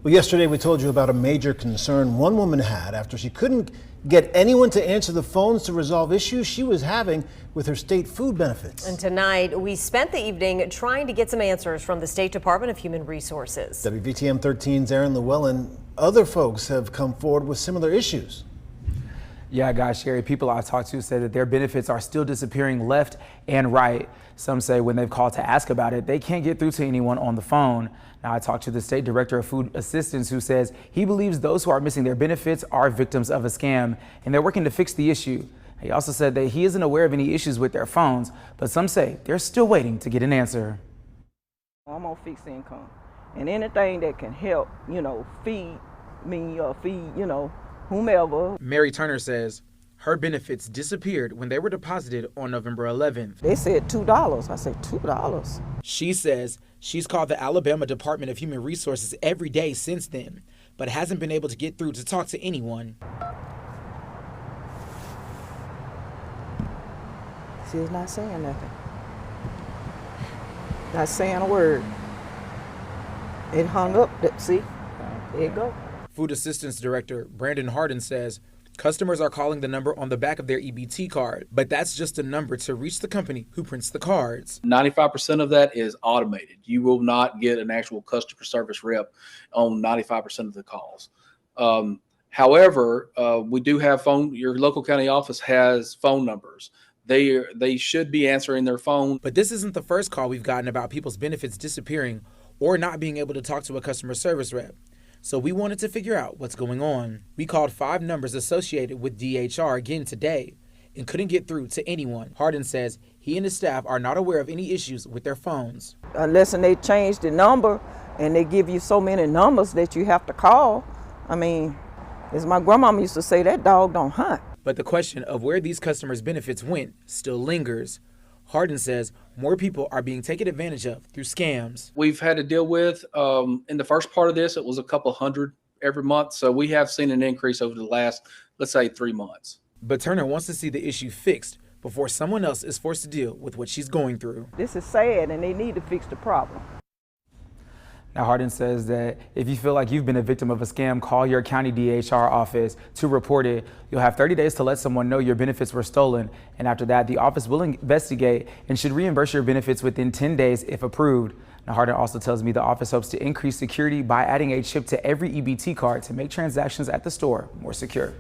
Well, yesterday we told you about a major concern one woman had after she couldn't get anyone to answer the phones to resolve issues she was having with her state food benefits. And tonight, we spent the evening trying to get some answers from the State Department of Human Resources. WVTM 13's Aaron Llewellyn, other folks have come forward with similar issues. Yeah, guys, Sherry, people I've talked to say that their benefits are still disappearing left and right. Some say when they've called to ask about it, they can't get through to anyone on the phone. Now, I talked to the State Director of Food Assistance, who says he believes those who are missing their benefits are victims of a scam, and they're working to fix the issue. He also said that he isn't aware of any issues with their phones, but some say they're still waiting to get an answer. I'm on fixed income, and anything that can help, feed me or feed, whomever. Mary Turner says her benefits disappeared when they were deposited on November 11th. They said $2. I said, $2? She says she's called the Alabama Department of Human Resources every day since then, but hasn't been able to get through to talk to anyone. She's not saying nothing. Not saying a word. It hung up. See? There you go. Food Assistance Director Brandon Hardin says customers are calling the number on the back of their EBT card, but that's just a number to reach the company who prints the cards. 95% of that is automated. You will not get an actual customer service rep on 95% of the calls. However, we do have your local county office has phone numbers. They should be answering their phone. But this isn't the first call we've gotten about people's benefits disappearing or not being able to talk to a customer service rep. So we wanted to figure out what's going on. We called 5 numbers associated with DHR again today and couldn't get through to anyone. Hardin says he and his staff are not aware of any issues with their phones. Unless they change the number and they give you so many numbers that you have to call. I mean, as my grandmama used to say, that dog don't hunt. But the question of where these customers' benefits went still lingers. Hardin says more people are being taken advantage of through scams. We've had to deal with, in the first part of this, it was a couple hundred every month. So we have seen an increase over the last, let's say, 3 months. But Turner wants to see the issue fixed before someone else is forced to deal with what she's going through. This is sad, and they need to fix the problem. Now, Hardin says that if you feel like you've been a victim of a scam, call your county DHR office to report it. You'll have 30 days to let someone know your benefits were stolen. And after that, the office will investigate and should reimburse your benefits within 10 days if approved. Now, Hardin also tells me the office hopes to increase security by adding a chip to every EBT card to make transactions at the store more secure.